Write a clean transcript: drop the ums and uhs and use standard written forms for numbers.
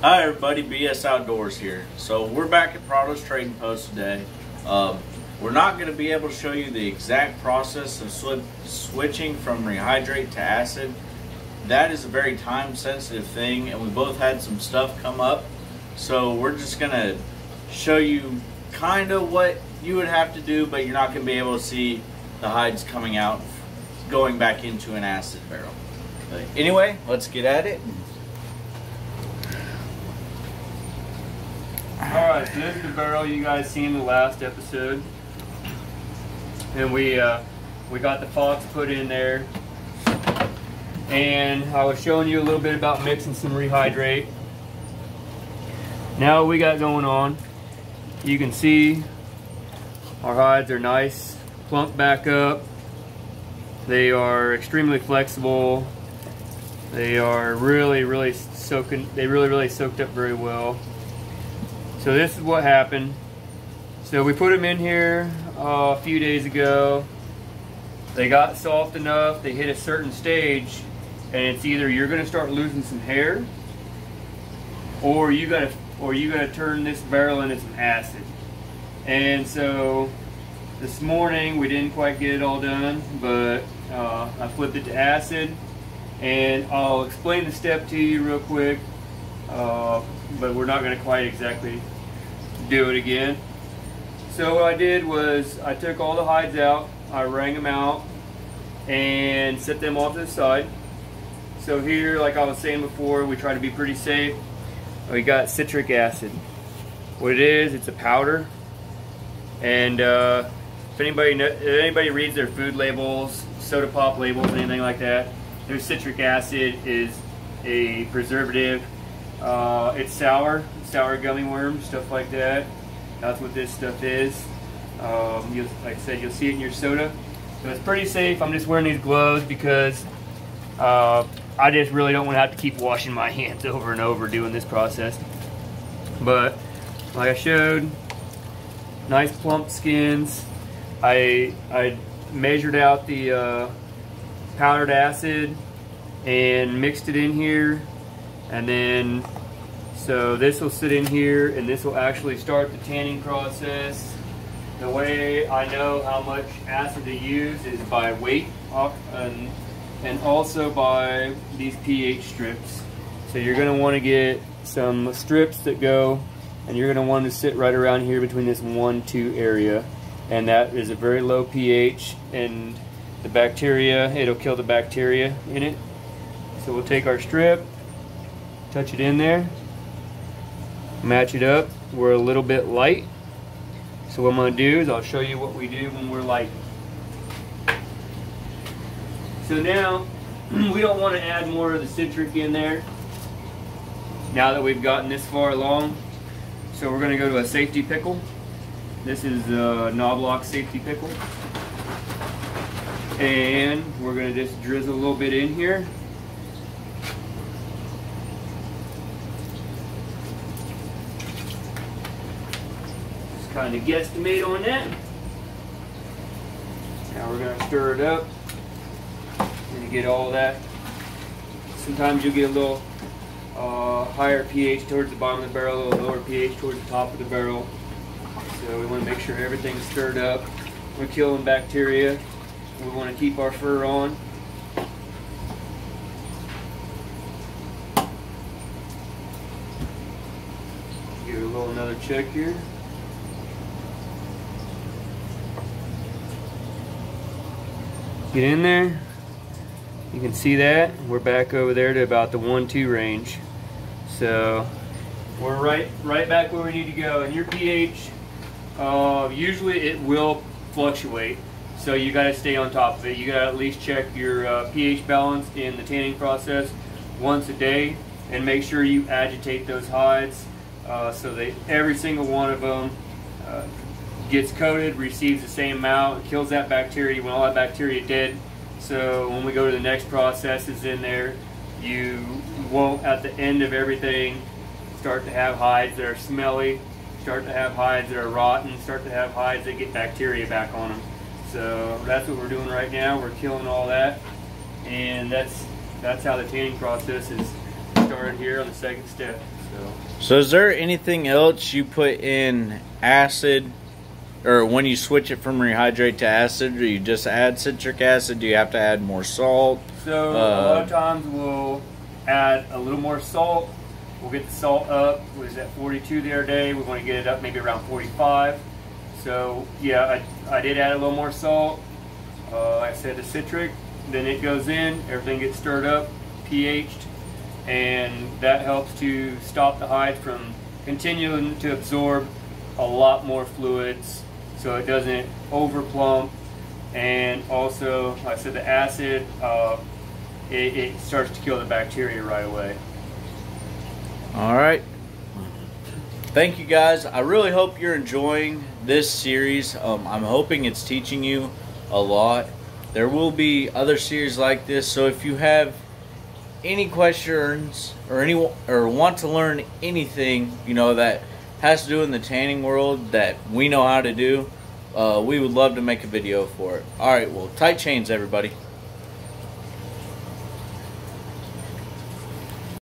Hi everybody, BS Outdoors here. So we're back at Prado's Trading Post today. We're not going to be able to show you the exact process of switching from Rehydrate to acid. That is a very time sensitive thing, and we both had some stuff come up. So we're just going to show you kind of what you would have to do, but you're not going to be able to see the hides coming out going back into an acid barrel. But anyway, let's get at it. Alright, so this is the barrel you guys seen in the last episode. And we got the Fox put in there. And I was showing you a little bit about mixing some Rehydrate. Now what we got going on, you can see our hides are nice, plumped back up. They are extremely flexible. They are really soaking, they really soaked up very well. So this is what happened. So we put them in here a few days ago. They got soft enough, they hit a certain stage, and it's either you're gonna start losing some hair, or you gotta turn this barrel into some acid. And so this morning we didn't quite get it all done, but I flipped it to acid, and I'll explain the step to you real quick. But we're not going to quite exactly do it again. So what I did was I took all the hides out, I wrung them out, and set them off to the side. So here, like I was saying before, we try to be pretty safe. We got citric acid. What it is, it's a powder. And if anybody reads their food labels, soda pop labels, anything like that, their citric acid is a preservative. It's sour gummy worms, stuff like that. That's what this stuff is. Like I said, you'll see it in your soda. So it's pretty safe. I'm just wearing these gloves because I just really don't want to have to keep washing my hands over and over doing this process. But like I showed, nice plump skins. I measured out the powdered acid and mixed it in here. And then, so this will sit in here, and this will actually start the tanning process. The way I know how much acid to use is by weight, and also by these pH strips. So you're going to want to get some strips that go, and you're going to want to sit right around here between this 1-2 area. And that is a very low pH, and the bacteria, it'll kill the bacteria in it. So we'll take our strip, touch it in there, match it up. We're a little bit light. So what I'm going to do is I'll show you what we do when we're light. So now, we don't want to add more of the citric in there now that we've gotten this far along. So we're going to go to a safety pickle. This is a knoblock safety pickle. And we're going to just drizzle a little bit in here. Kind of guesstimate on that. Now we're going to stir it up and get all that. Sometimes you'll get a little higher pH towards the bottom of the barrel, a little lower pH towards the top of the barrel. So we want to make sure everything's stirred up. We're killing bacteria. We want to keep our fur on. Give it a little another check here. Get in there. You can see that we're back over there to about the 1-2 range. So we're right back where we need to go. And your pH, usually it will fluctuate, so you got to stay on top of it. You got to at least check your pH balance in the tanning process once a day, and make sure you agitate those hides so that every single one of them gets coated, receives the same amount, kills that bacteria. You want all that bacteria dead. So when we go to the next processes in there, you won't, at the end of everything, start to have hides that are smelly, start to have hides that are rotten, start to have hides that get bacteria back on them. So that's what we're doing right now. We're killing all that, and that's how the tanning process is starting. started here on the second step. So is there anything else you put in acid, or when you switch it from Rehydrate to acid, do you just add citric acid? Do you have to add more salt? So a lot of times we'll add a little more salt. We'll get the salt up. It was at 42 the other day. We want to get it up maybe around 45. So yeah, I did add a little more salt. Like I said, the citric, then it goes in, everything gets stirred up, pH'd, and that helps to stop the hide from continuing to absorb a lot more fluids so it doesn't over plump. And also, like I said, the acid, it starts to kill the bacteria right away. All right. Thank you guys. I really hope you're enjoying this series. I'm hoping it's teaching you a lot. There will be other series like this, so if you have any questions or want to learn anything, you know, that has to do in the tanning world that we know how to do, we would love to make a video for it. All right, well, tight chains, everybody.